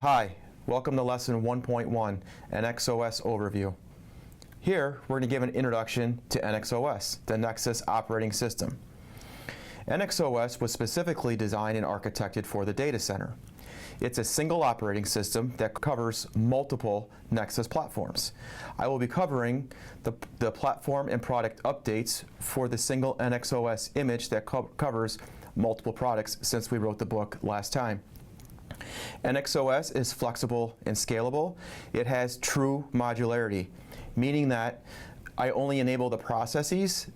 Hi, welcome to Lesson 1.1, NXOS Overview. Here, we're going to give an introduction to NXOS, the Nexus Operating System. NXOS was specifically designed and architected for the data center. It's a single operating system that covers multiple Nexus platforms. I will be covering the platform and product updates for the single NXOS image that covers multiple products since we wrote the book last time. NXOS is flexible and scalable. It has true modularity, meaning that I only enable the processes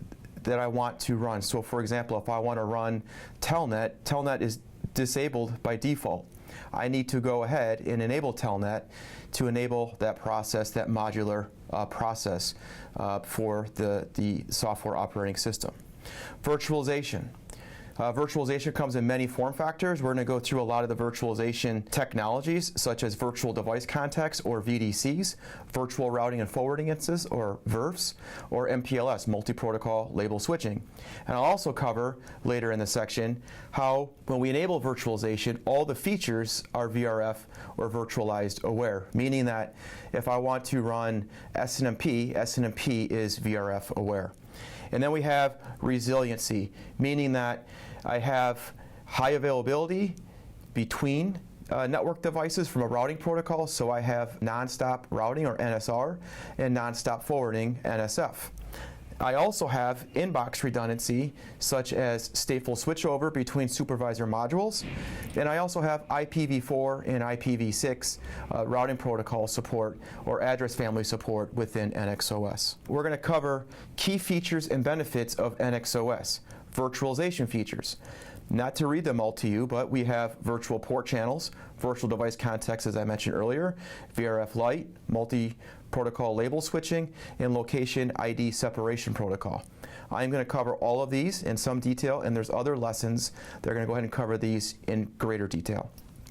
that I want to run. So for example, if I want to run Telnet, Telnet is disabled by default. I need to go ahead and enable Telnet to enable that process, that modular process for the software operating system. Virtualization. Virtualization comes in many form factors. We're going to go through a lot of the virtualization technologies, such as virtual device contexts, or VDCs, virtual routing and forwarding instances, or VRFs, or MPLS, multi-protocol label switching. And I'll also cover later in the section how, when we enable virtualization, all the features are VRF or virtualized aware, meaning that if I want to run SNMP, SNMP is VRF aware. And then we have resiliency, meaning that I have high availability between network devices from a routing protocol, so I have nonstop routing, or NSR, and nonstop forwarding, NSF. I also have inbox redundancy, such as stateful switchover between supervisor modules, and I also have IPv4 and IPv6 routing protocol support, or address family support within NXOS. We're going to cover key features and benefits of NXOS, virtualization features. Not to read them all to you, but we have virtual port channels, virtual device contexts, as I mentioned earlier, VRF Lite, multi-protocol label switching, and location ID separation protocol. I'm going to cover all of these in some detail, and there's other lessons that are going to go ahead and cover these in greater detail.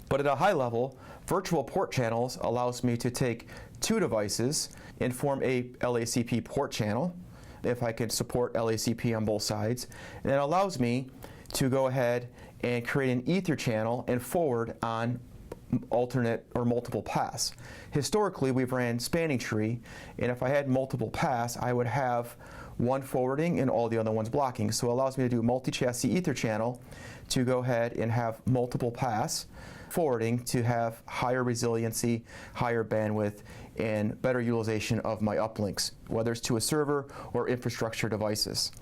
But at a high level, virtual port channels allows me to take two devices and form a LACP port channel, if I can support LACP on both sides, and it allows me to go ahead and create an Ether channel and forward on alternate or multiple paths. Historically, we've ran spanning tree, and if I had multiple paths, I would have one forwarding and all the other ones blocking. So it allows me to do multi-chassis Ether channel to go ahead and have multiple paths forwarding to have higher resiliency, higher bandwidth, and better utilization of my uplinks, whether it's to a server or infrastructure devices.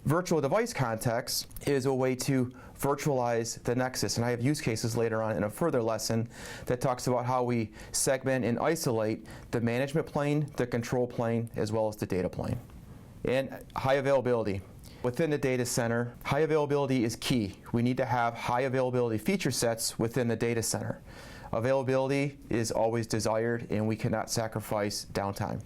Virtual device context is a way to virtualize the Nexus, and I have use cases later on in a further lesson that talks about how we segment and isolate the management plane, the control plane, as well as the data plane. And high availability. Within the data center, high availability is key. We need to have high availability feature sets within the data center. Availability is always desired, and we cannot sacrifice downtime.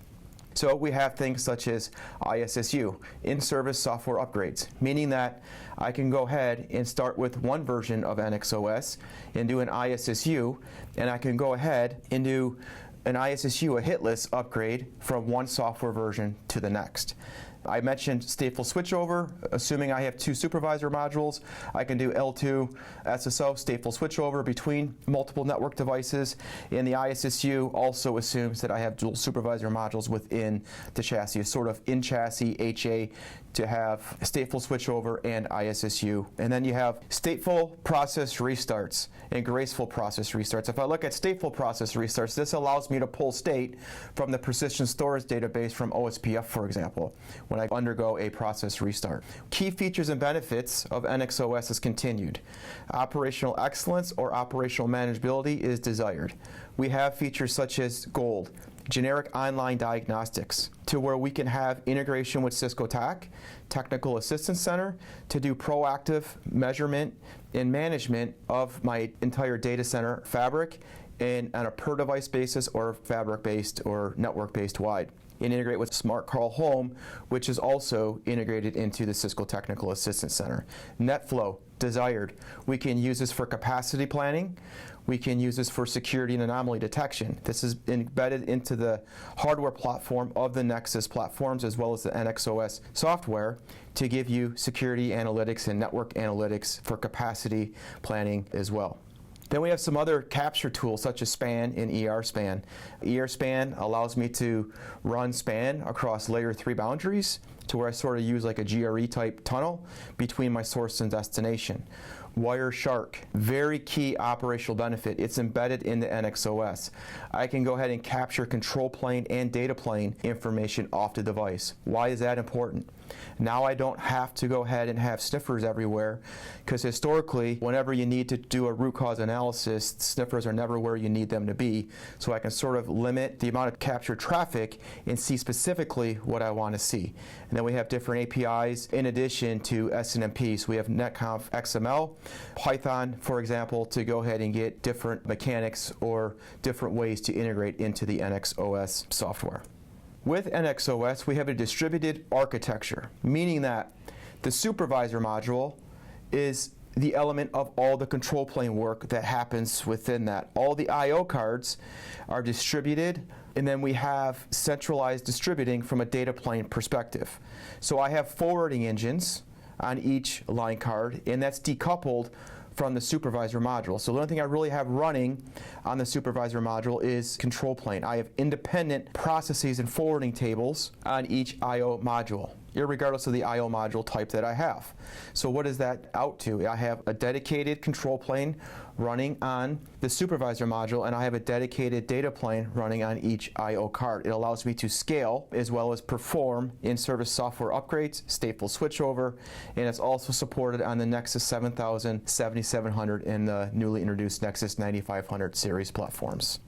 So we have things such as ISSU, in-service software upgrades, meaning that I can go ahead and start with one version of NXOS and do an ISSU, and I can go ahead and do an ISSU, a hitless upgrade from one software version to the next. I mentioned stateful switchover. Assuming I have two supervisor modules, I can do L2 SSO, stateful switchover between multiple network devices, and the ISSU also assumes that I have dual supervisor modules within the chassis, a sort of in-chassis HA to have stateful switchover and ISSU. And then you have stateful process restarts and graceful process restarts. If I look at stateful process restarts, this allows me to pull state from the persistent storage database from OSPF, for example, when I undergo a process restart. Key features and benefits of NXOS is continued. Operational excellence or operational manageability is desired. We have features such as Gold, generic online diagnostics, to where we can have integration with Cisco TAC, Technical Assistance Center, to do proactive measurement and management of my entire data center fabric and on a per device basis or fabric based or network based wide. And integrate with Smart Call Home, which is also integrated into the Cisco Technical Assistance Center. NetFlow, desired. We can use this for capacity planning. We can use this for security and anomaly detection. This is embedded into the hardware platform of the Nexus platforms as well as the NXOS software to give you security analytics and network analytics for capacity planning as well. Then we have some other capture tools such as SPAN and ERSPAN. ERSPAN allows me to run SPAN across layer 3 boundaries to where I sort of use like a GRE type tunnel between my source and destination. Wireshark, very key operational benefit. It's embedded in the NXOS. I can go ahead and capture control plane and data plane information off the device. Why is that important? Now I don't have to go ahead and have sniffers everywhere, because historically, whenever you need to do a root cause analysis, sniffers are never where you need them to be. So I can sort of limit the amount of captured traffic and see specifically what I want to see. And then we have different APIs in addition to SNMP. So we have NetConf XML, Python, for example, to go ahead and get different mechanics or different ways to integrate into the NXOS software. With NXOS, we have a distributed architecture, meaning that the supervisor module is the element of all the control plane work that happens within that. All the I/O cards are distributed, and then we have centralized distributing from a data plane perspective. So I have forwarding engines on each line card, and that's decoupled from the supervisor module. So the only thing I really have running on the supervisor module is control plane. I have independent processes and forwarding tables on each I/O module, irregardless of the I/O module type that I have. So what is that out to? I have a dedicated control plane running on the supervisor module, and I have a dedicated data plane running on each I/O card. It allows me to scale as well as perform in-service software upgrades, stateful switchover, and it's also supported on the Nexus 7000, 7700, and the newly introduced Nexus 9500 series platforms.